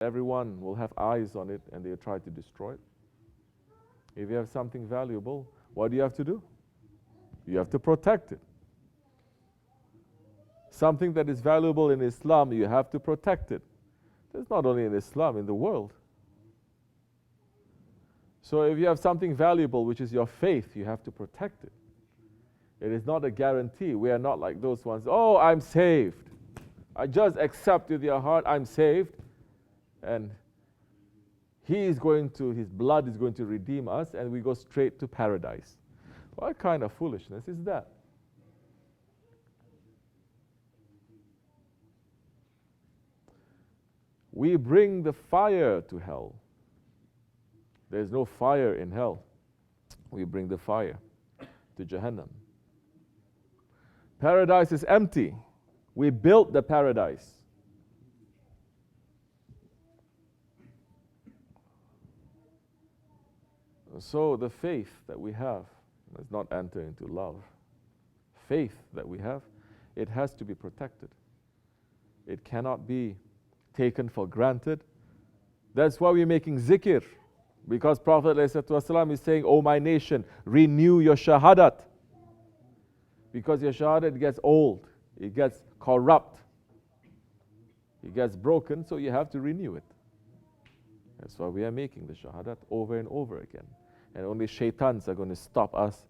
everyone will have eyes on it and they'll try to destroy it. If you have something valuable, what do you have to do? You have to protect it. Something that is valuable in Islam, you have to protect it. That's not only in Islam, in the world. So if you have something valuable, which is your faith, you have to protect it. It is not a guarantee. We are not like those ones, oh, I'm saved. I just accept with your heart, I'm saved. And his blood is going to redeem us, and we go straight to paradise. What kind of foolishness is that? We bring the fire to hell. There's no fire in hell. We bring the fire to Jahannam. Paradise is empty. We built the paradise. So the faith that we have does not enter into love. Faith that we have, it has to be protected. It cannot be taken for granted. That's why we're making zikr. Because Prophet ﷺ is saying, "O my nation, renew your shahadat." Because your shahadat gets old, it gets corrupt, it gets broken, so you have to renew it. That's why we are making the shahadat over and over again. And only shaitans are going to stop us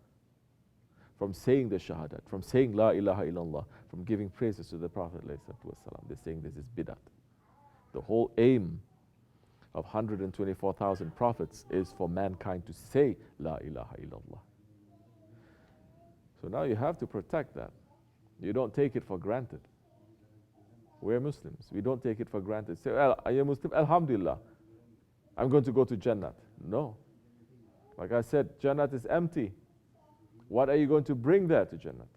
from saying the shahadat, from saying La ilaha illallah, from giving praises to the Prophet ﷺ. They're saying this is bid'at. The whole aim of 124,000 prophets is for mankind to say La ilaha illallah. So now you have to protect that. You don't take it for granted. We're Muslims. We don't take it for granted. Say, well, are you a Muslim? Alhamdulillah. I'm going to go to Jannat. No. Like I said, Jannat is empty. What are you going to bring there to Jannat?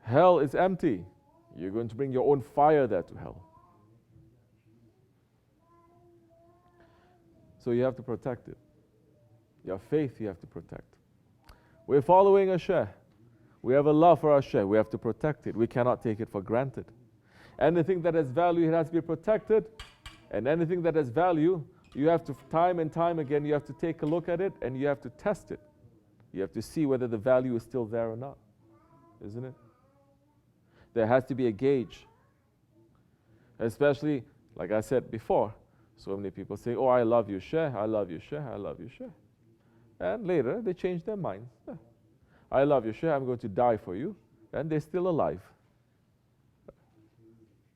Hell is empty. You're going to bring your own fire there to hell. So you have to protect it. Your faith you have to protect. We're following a shaykh. We have a love for our shaykh. We have to protect it. We cannot take it for granted. Anything that has value, it has to be protected. And anything that has value, you have to, time and time again, you have to take a look at it and you have to test it. You have to see whether the value is still there or not. Isn't it? There has to be a gauge. Especially, like I said before, so many people say, oh, I love you, Shaykh, I love you, Shaykh, I love you, Shaykh. And later, they change their minds. I love you, Shaykh, I'm going to die for you. And they're still alive.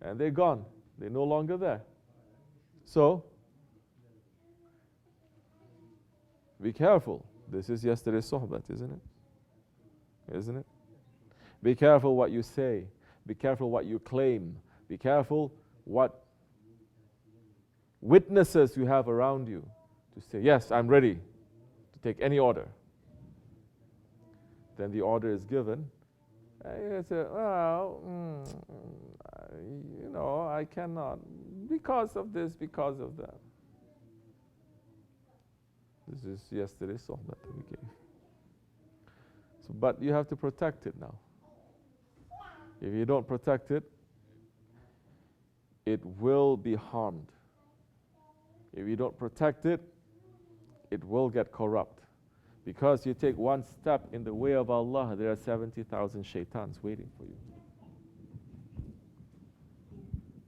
And they're gone. They're no longer there. So, be careful. This is yesterday's Sohbet, isn't it? Isn't it? Be careful what you say. Be careful what you claim. Be careful what witnesses you have around you to say, yes, I'm ready to take any order. Then the order is given. And you say, well, I cannot because of this, because of that. This is yesterday's Sohbet that we gave. So, but you have to protect it now. If you don't protect it, it will be harmed. If you don't protect it, it will get corrupt. Because you take one step in the way of Allah, there are 70,000 shaitans waiting for you.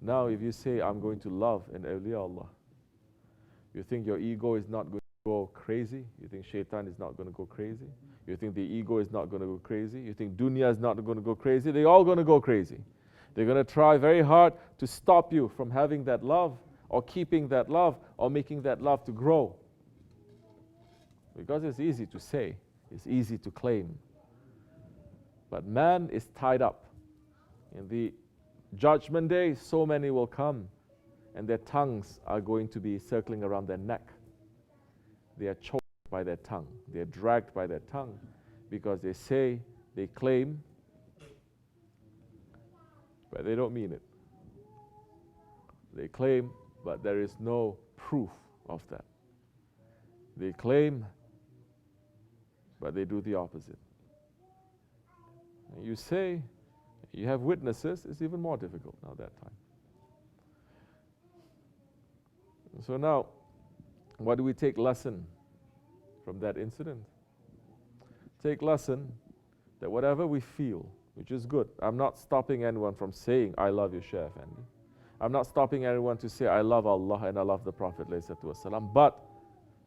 Now if you say, I'm going to love an awliya Allah, you think your ego is not going to go crazy? You think shaitan is not going to go crazy? You think the ego is not going to go crazy? You think dunya is not going to go crazy? They're all going to go crazy. They're going to try very hard to stop you from having that love, or keeping that love, or making that love to grow. Because it's easy to say, it's easy to claim. But man is tied up. In the judgment day, so many will come, and their tongues are going to be circling around their neck. They are choked by their tongue. They are dragged by their tongue because they say, they claim, but they don't mean it. They claim, but there is no proof of that. They claim, but they do the opposite. And you say, You have witnesses, it's even more difficult now that time. So now, what do we take lesson from that incident? Take lesson that whatever we feel, which is good. I'm not stopping anyone from saying, I love you, Shaykh Effendi. I'm not stopping anyone to say, I love Allah and I love the Prophet ﷺ. But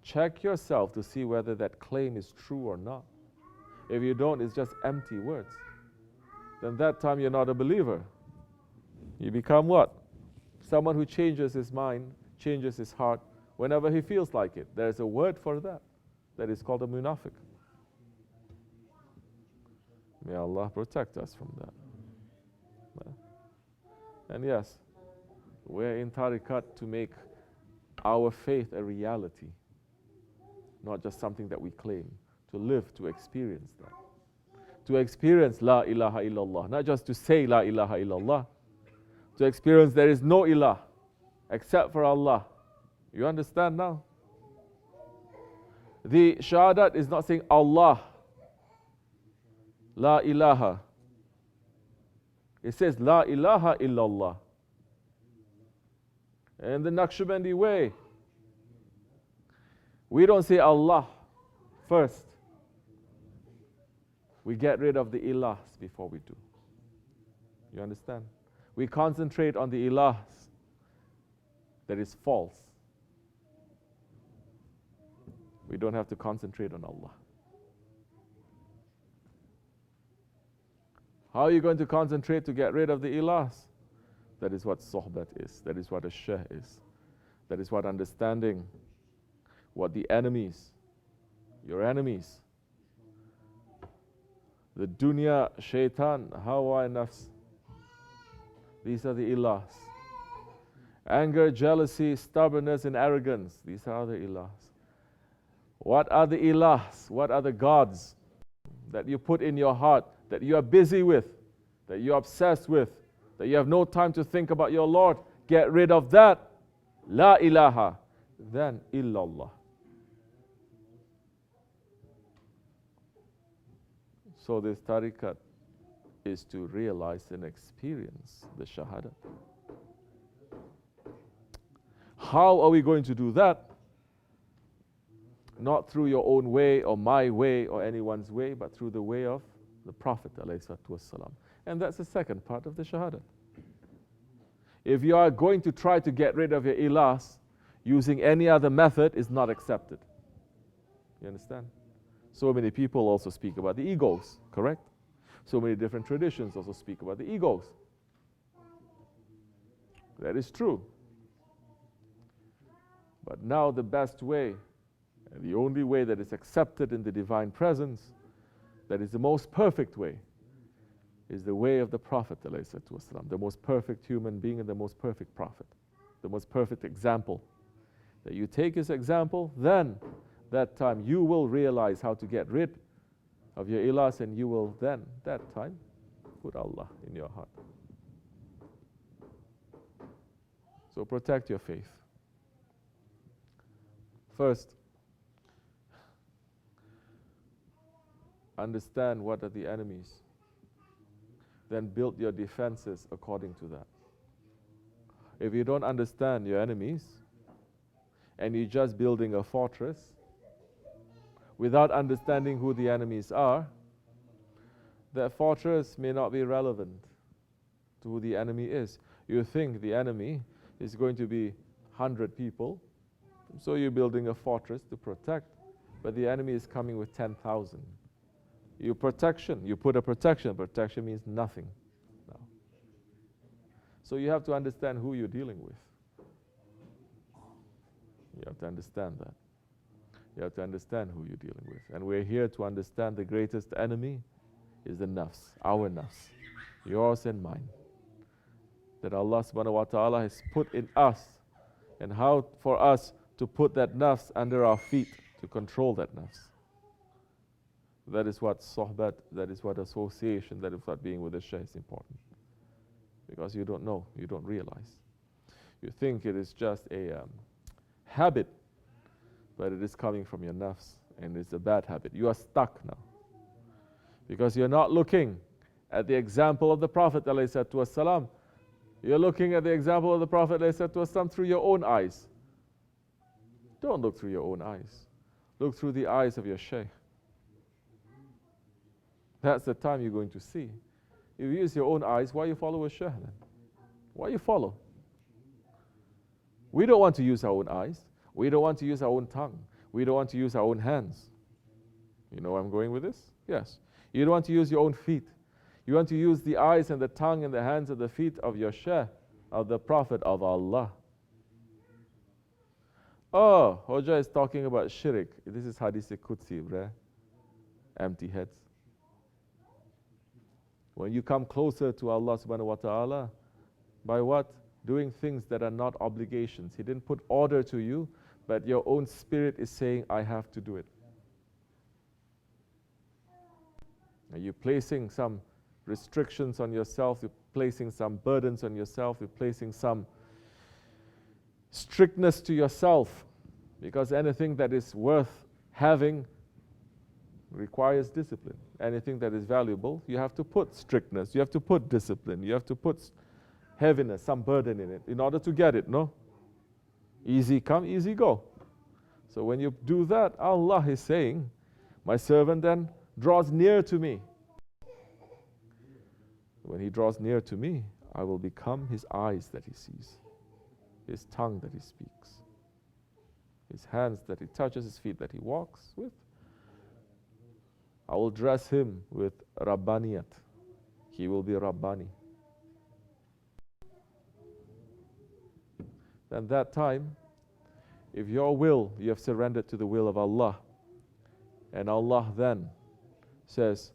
check yourself to see whether that claim is true or not. If you don't, it's just empty words. Then that time you're not a believer. You become what? Someone who changes his mind, changes his heart whenever he feels like it. There's a word for that. That is called a munafiq. May Allah protect us from that. And yes, we're in tariqat to make our faith a reality, not just something that we claim, to live, to experience that. To experience La ilaha illallah, not just to say La ilaha illallah, to experience there is no ilah except for Allah. You understand now? The shahadat is not saying Allah, La ilaha. It says La ilaha illallah. And the Nakshibendi way, we don't say Allah first. We get rid of the ilahs before we do. You understand? We concentrate on the ilahs that is false. We don't have to concentrate on Allah. How are you going to concentrate to get rid of the ilahs? That is what sohbet is. That is what a shaykh is. That is what understanding what the enemies, your enemies, the dunya, shaitan, hawa, nafs, these are the ilahs. Anger, jealousy, stubbornness, and arrogance, these are the ilahs. What are the ilahs? What are the gods that you put in your heart, that you are busy with, that you're obsessed with, that you have no time to think about your Lord? Get rid of that. La ilaha. Then illallah. So this tariqat is to realize and experience the shahada. How are we going to do that? Not through your own way or my way or anyone's way, but through the way of the Prophet ﷺ. And that's the second part of the shahada. If you are going to try to get rid of your ilahs using any other method, is not accepted. You understand? So many people also speak about the egos, correct? So many different traditions also speak about the egos. That is true. But now the best way, and the only way that is accepted in the divine presence, that is the most perfect way, is the way of the Prophet ﷺ, the most perfect human being and the most perfect prophet, the most perfect example. That you take his example, then that time you will realize how to get rid of your ilahs, and you will then, that time, put Allah in your heart. So protect your faith. First, understand what are the enemies. Then build your defenses according to that. If you don't understand your enemies, and you're just building a fortress, without understanding who the enemies are, that fortress may not be relevant to who the enemy is. You think the enemy is going to be 100 people, so you're building a fortress to protect, but the enemy is coming with 10,000. You put a protection means nothing now. So you have to understand who you're dealing with. You have to understand that. You have to understand who you're dealing with. And we're here to understand the greatest enemy is the nafs, our nafs, yours and mine. That Allah subhanahu wa ta'ala has put in us, and how for us to put that nafs under our feet, to control that nafs. That is what sohbet, that is what association, that is what being with the shaykh is important. Because you don't know, you don't realize. You think it is just a habit, but it is coming from your nafs, and it's a bad habit. You are stuck now. Because you're not looking at the example of the Prophet ﷺ. You're looking at the example of the Prophet ﷺ through your own eyes. Don't look through your own eyes. Look through the eyes of your Shaykh. That's the time you're going to see. If you use your own eyes, why you follow a Shaykh then? Why you follow? We don't want to use our own eyes. We don't want to use our own tongue. We don't want to use our own hands. You know where I'm going with this? Yes. You don't want to use your own feet. You want to use the eyes and the tongue and the hands and the feet of your Shaykh, of the Prophet of Allah. Oh, Hoja is talking about shirk. This is Hadith Qudsi, bruh. Empty heads. When you come closer to Allah subhanahu wa ta'ala, by what? Doing things that are not obligations. He didn't put order to you, but your own spirit is saying, I have to do it. Are you placing some restrictions on yourself? You're placing some burdens on yourself. You're placing some strictness to yourself, because anything that is worth having requires discipline. Anything that is valuable, you have to put strictness, you have to put discipline, you have to put heaviness, some burden in it in order to get it, no? Easy come, easy go. So when you do that, Allah is saying, my servant then draws near to me. When he draws near to me, I will become his eyes that he sees, his tongue that he speaks, his hands that he touches, his feet that he walks with. I will dress him with Rabbaniyat. He will be Rabbani. Then that time, if your will, you have surrendered to the will of Allah, and Allah then says,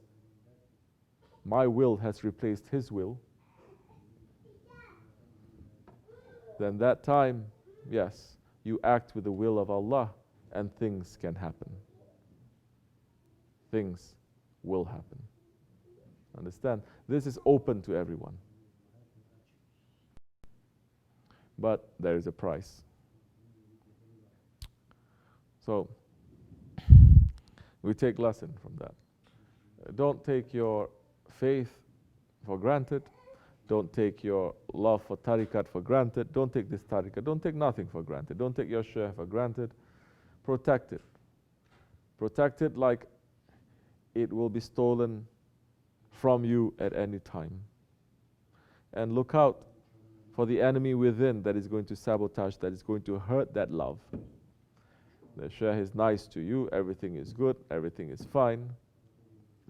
my will has replaced his will, then that time, yes, you act with the will of Allah and things can happen. Things will happen. Understand? This is open to everyone. But there is a price. So, we take lesson from that. Don't take your faith for granted. Don't take your love for tariqat for granted. Don't take this tariqat. Don't take nothing for granted. Don't take your shaykh for granted. Protect it. Protect it like it will be stolen from you at any time. And look out for the enemy within that is going to sabotage, that is going to hurt that love. The shaykh is nice to you, everything is good, everything is fine,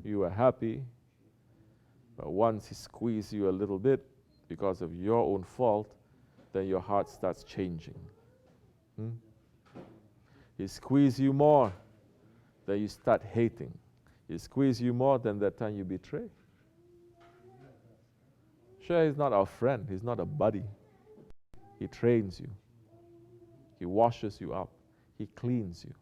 you are happy, but once he squeezes you a little bit because of your own fault, then your heart starts changing. He squeezes you more, then you start hating. He squeezes you more, then that time you betray. Shaykh is not our friend, he's not a buddy. He trains you. He washes you up. He cleans you.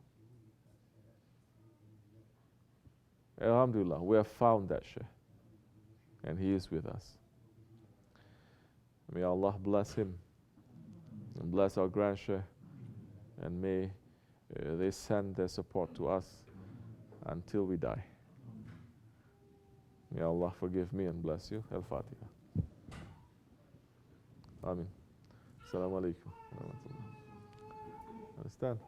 Alhamdulillah, we have found that Shaykh. And he is with us. May Allah bless him and bless our grand Shaykh, and may they send their support to us until we die. May Allah forgive me and bless you. Al-Fatiha. Amin. Assalamu alaikum. Understand?